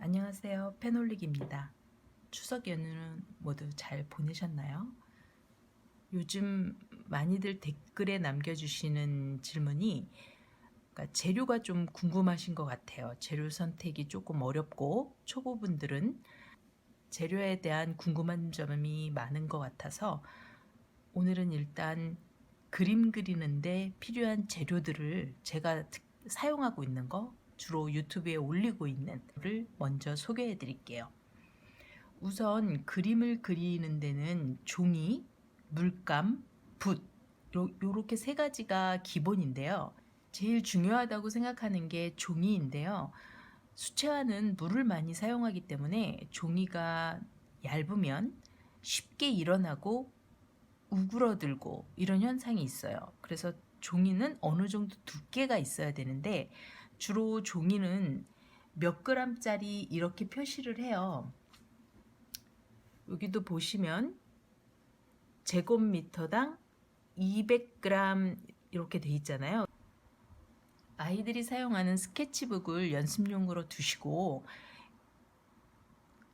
안녕하세요. 페놀릭입니다. 추석 연휴는 모두 잘 보내셨나요? 요즘 많이들 댓글에 남겨주시는 질문이 그러니까 재료가 좀 궁금하신 것 같아요. 재료 선택이 조금 어렵고 초보분들은 재료에 대한 궁금한 점이 많은 것 같아서 오늘은 일단 그림 그리는데 필요한 재료들을 제가 사용하고 있는 거 주로 유튜브에 올리고 있는 를 먼저 소개해 드릴게요. 우선 그림을 그리는 데는 종이, 물감, 붓 요렇게 세 가지가 기본인데요. 제일 중요하다고 생각하는 게 종이인데요. 수채화는 물을 많이 사용하기 때문에 종이가 얇으면 쉽게 일어나고 우그러들고 이런 현상이 있어요. 그래서 종이는 어느 정도 두께가 있어야 되는데 주로 종이는 몇 그램짜리 이렇게 표시를 해요. 여기도 보시면 제곱미터당 200g 이렇게 돼 있잖아요. 아이들이 사용하는 스케치북을 연습용으로 두시고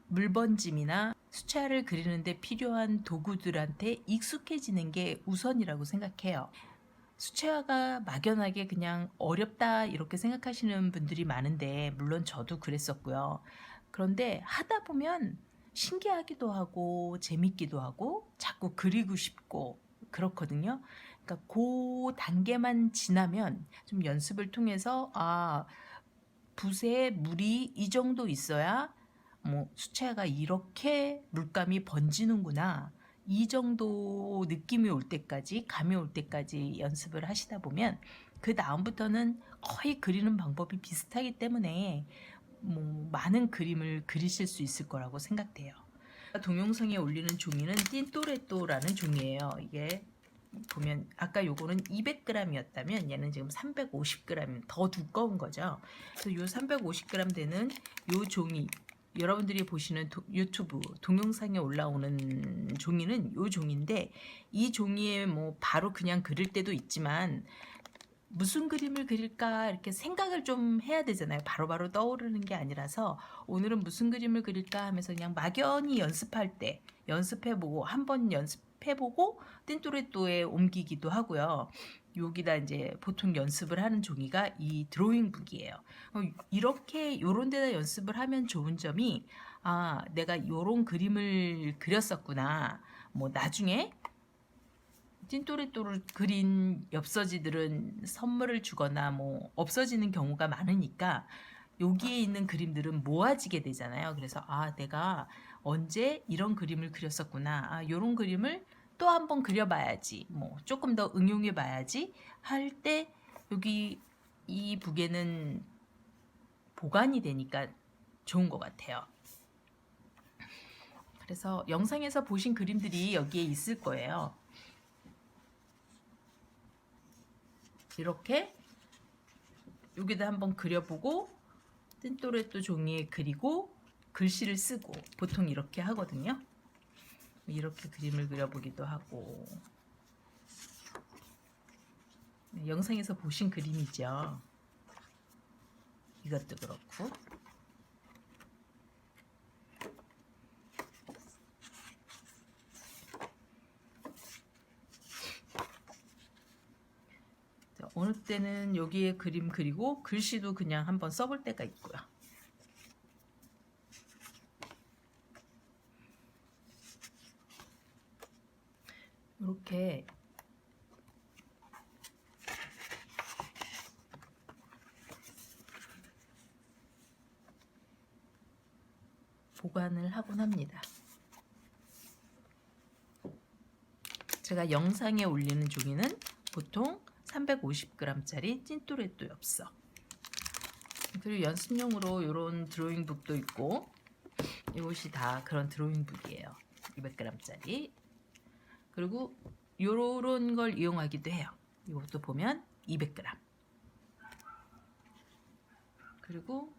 물번짐이나 수채화를 그리는데 필요한 도구들한테 익숙해지는 게 우선이라고 생각해요. 수채화가 막연하게 그냥 어렵다 이렇게 생각하시는 분들이 많은데 물론 저도 그랬었고요. 그런데 하다 보면 신기하기도 하고 재밌기도 하고 자꾸 그리고 싶고 그렇거든요. 그러니까 그 단계만 지나면 좀 연습을 통해서 붓에 물이 이 정도 있어야 뭐 수채화가 이렇게 물감이 번지는구나. 이 정도 느낌이 올 때까지, 감이 올 때까지 연습을 하시다 보면 그 다음부터는 거의 그리는 방법이 비슷하기 때문에 뭐 많은 그림을 그리실 수 있을 거라고 생각돼요. 동영상에 올리는 종이는 틴토레토라는 종이에요. 이게 보면 아까 요거는 200g이었다면 얘는 지금 350g 더 두꺼운 거죠. 그래서 요 350g 되는 요 종이 여러분들이 보시는 유튜브 동영상에 올라오는 종이는 요 종인데 이 종이에 뭐 바로 그냥 그릴 때도 있지만 무슨 그림을 그릴까 이렇게 생각을 좀 해야 되잖아요. 바로바로 떠오르는 게 아니라서 오늘은 무슨 그림을 그릴까 하면서 그냥 막연히 연습할 때 연습해보고 한번 연습해보고 띵또레또에 옮기기도 하고요. 여기다 이제 보통 연습을 하는 종이가 이 드로잉북이에요. 이렇게 요런 데다 연습을 하면 좋은 점이 내가 요런 그림을 그렸었구나. 뭐 나중에 찐또레또를 그린 엽서지들은 선물을 주거나 뭐 없어지는 경우가 많으니까 여기에 있는 그림들은 모아지게 되잖아요. 그래서 내가 언제 이런 그림을 그렸었구나. 이런 그림을 또 한번 그려봐야지. 뭐 조금 더 응용해봐야지 할 때 여기 이 북에는 보관이 되니까 좋은 것 같아요. 그래서 영상에서 보신 그림들이 여기에 있을 거예요. 이렇게 여기다 한번 그려보고 틴토레또 종이에 그리고 글씨를 쓰고 보통 이렇게 하거든요. 이렇게 그림을 그려보기도 하고 영상에서 보신 그림이죠. 이것도 그렇고 어느 때는 여기에 그림 그리고 글씨도 그냥 한번 써볼 때가 있고요. 이렇게 보관을 하곤 합니다. 제가 영상에 올리는 종이는 보통 350g짜리 찐또레또 엽서. 그리고 연습용으로 이런 드로잉북도 있고 이것이 다 그런 드로잉북이에요. 200g짜리. 그리고 요런 걸 이용하기도 해요. 이것도 보면 200g. 그리고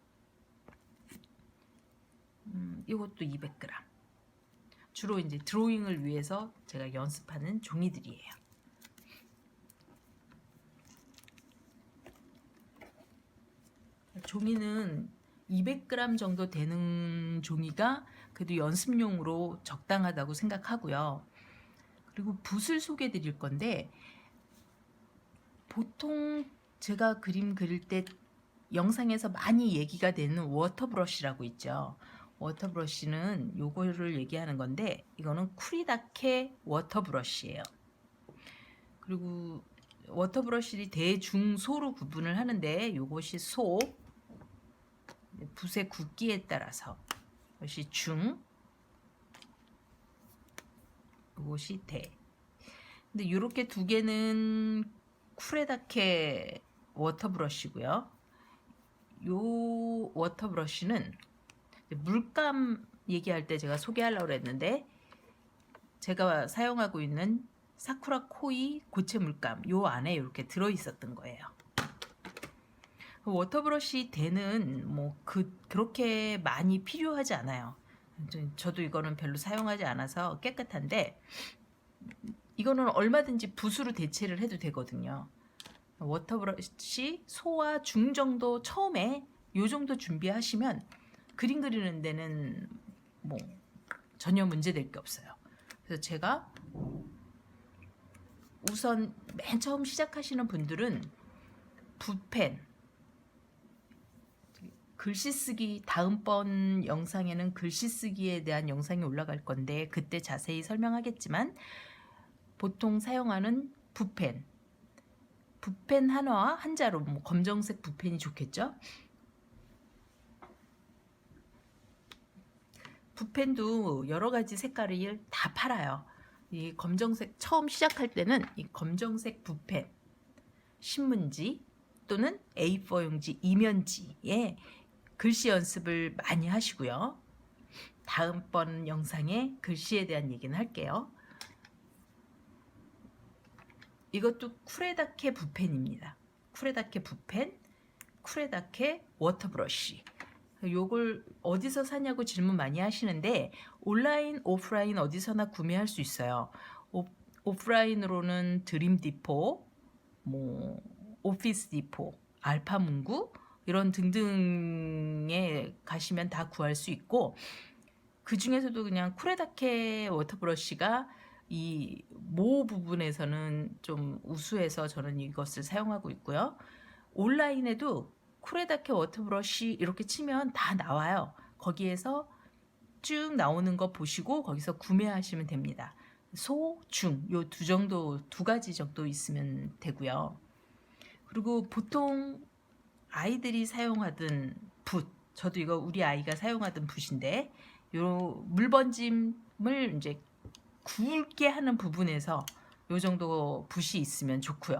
이것도 200g. 주로 이제 드로잉을 위해서 제가 연습하는 종이들이에요. 종이는 200g 정도 되는 종이가 그래도 연습용으로 적당하다고 생각하고요. 그리고 붓을 소개해 드릴 건데, 보통 제가 그림 그릴 때 영상에서 많이 얘기가 되는 워터 브러쉬라고 있죠. 워터 브러쉬는 요거를 얘기하는 건데, 이거는 쿠리다케 워터 브러쉬예요. 그리고 워터 브러쉬를 대중소로 구분을 하는데, 요것이 소, 붓의 굵기에 따라서 이것이 중, 이것이 대. 근데 이렇게 두 개는 쿠레다케 워터 브러쉬고요. 요 워터 브러쉬는 물감 얘기할 때 제가 소개하려고 했는데, 제가 사용하고 있는 사쿠라 코이 고체 물감 요 안에 이렇게 들어 있었던 거예요. 워터 브러쉬 대는 뭐 그렇게 많이 필요하지 않아요. 저도 이거는 별로 사용하지 않아서 깨끗한데, 이거는 얼마든지 붓으로 대체를 해도 되거든요. 워터 브러쉬 소와 중 정도 처음에 요 정도 준비하시면 그림 그리는 데는 뭐 전혀 문제될 게 없어요. 그래서 제가 우선 맨 처음 시작하시는 분들은 붓펜, 글씨 쓰기, 다음번 영상에는 글씨 쓰기에 대한 영상이 올라갈 건데 그때 자세히 설명하겠지만, 보통 사용하는 붓펜 하나와 한자로 뭐 검정색 붓펜이 좋겠죠. 붓펜도 여러 가지 색깔을 다 팔아요. 이 검정색, 처음 시작할 때는 이 검정색 붓펜, 신문지 또는 A4 용지, 이면지에 글씨 연습을 많이 하시고요. 다음번 영상에 글씨에 대한 얘기는 할게요. 이것도 쿠레다케 붓펜입니다. 쿠레다케 붓펜, 쿠레다케 워터 브러쉬. 요걸 어디서 사냐고 질문 많이 하시는데, 온라인, 오프라인 어디서나 구매할 수 있어요. 오프라인으로는 드림 디포, 뭐 오피스 디포, 알파문구 이런 등등에 가시면 다 구할 수 있고, 그 중에서도 그냥 쿠레다케 워터 브러쉬가 이 모 부분에서는 좀 우수해서 저는 이것을 사용하고 있고요. 온라인에도 쿠레다케 워터 브러쉬 이렇게 치면 다 나와요. 거기에서 쭉 나오는 거 보시고 거기서 구매하시면 됩니다. 소, 중 요 두 가지 정도 있으면 되고요. 그리고 보통 아이들이 사용하던 붓, 저도 이거 우리 아이가 사용하던 붓인데, 요 물번짐을 이제 굵게 하는 부분에서 요 정도 붓이 있으면 좋고요.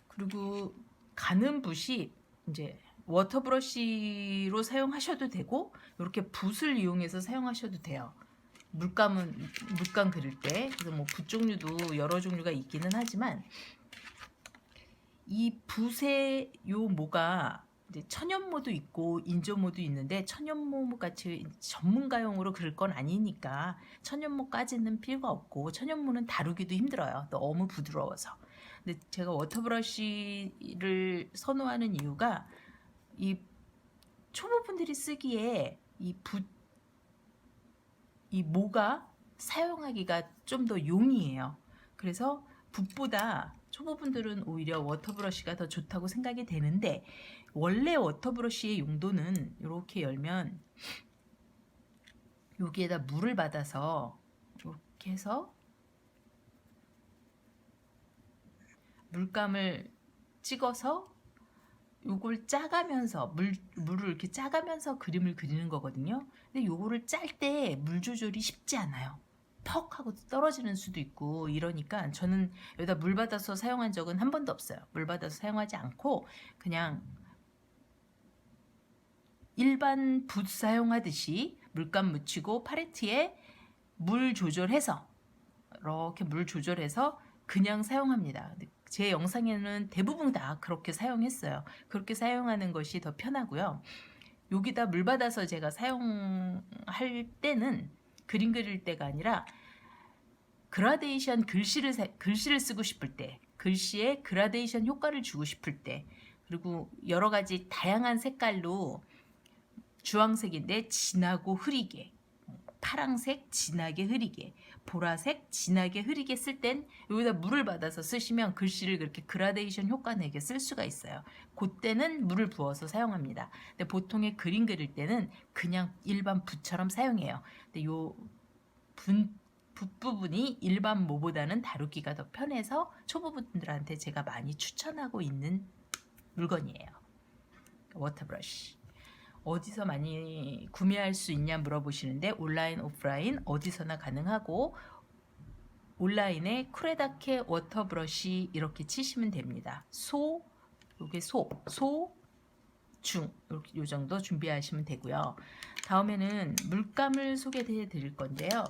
그리고 가는 붓이 이제 워터 브러쉬로 사용하셔도 되고, 이렇게 붓을 이용해서 사용하셔도 돼요. 물감 그릴 때. 그래서 뭐 붓 종류도 여러 종류가 있기는 하지만, 이 붓의 요 모가 이제 천연모도 있고 인조모도 있는데, 천연모 같이 전문가용으로 그릴 건 아니니까 천연모까지는 필요가 없고, 천연모는 다루기도 힘들어요. 너무 부드러워서. 근데 제가 워터브러쉬를 선호하는 이유가, 이 초보분들이 쓰기에 이 모가 사용하기가 좀 더 용이해요. 그래서 붓보다 초보분들은 오히려 워터브러쉬가 더 좋다고 생각이 되는데, 원래 워터브러쉬의 용도는 이렇게 열면 여기에다 물을 받아서 이렇게 해서 물감을 찍어서 요걸 짜가면서 물을 이렇게 짜가면서 그림을 그리는 거거든요. 근데 요거를 짤 때 물 조절이 쉽지 않아요. 퍽 하고 떨어지는 수도 있고 이러니까, 저는 여기다 물 받아서 사용한 적은 한 번도 없어요. 물 받아서 사용하지 않고 그냥 일반 붓 사용하듯이 물감 묻히고 팔레트에 물 조절해서 이렇게 물 조절해서 그냥 사용합니다. 제 영상에는 대부분 다 그렇게 사용했어요. 그렇게 사용하는 것이 더 편하고요. 여기다 물 받아서 제가 사용할 때는 그림 그릴 때가 아니라 그라데이션 글씨를 쓰고 싶을 때, 글씨에 그라데이션 효과를 주고 싶을 때, 그리고 여러 가지 다양한 색깔로 주황색인데 진하고 흐리게, 파랑색 진하게 흐리게, 보라색 진하게 흐리게 쓸 땐 여기다 물을 받아서 쓰시면 글씨를 그렇게 그라데이션 효과 내게 쓸 수가 있어요. 그때는 물을 부어서 사용합니다. 근데 보통의 그림 그릴 때는 그냥 일반 붓처럼 사용해요. 근데 요 붓부분이 일반 모보다는 다루기가 더 편해서 초보분들한테 제가 많이 추천하고 있는 물건이에요. 워터브러쉬. 어디서 많이 구매할 수 있냐 물어보시는데 온라인, 오프라인 어디서나 가능하고 온라인에 쿠레다케 워터브러쉬 이렇게 치시면 됩니다. 요게 중 이렇게 요 정도 준비하시면 되고요. 다음에는 물감을 소개해 드릴 건데요.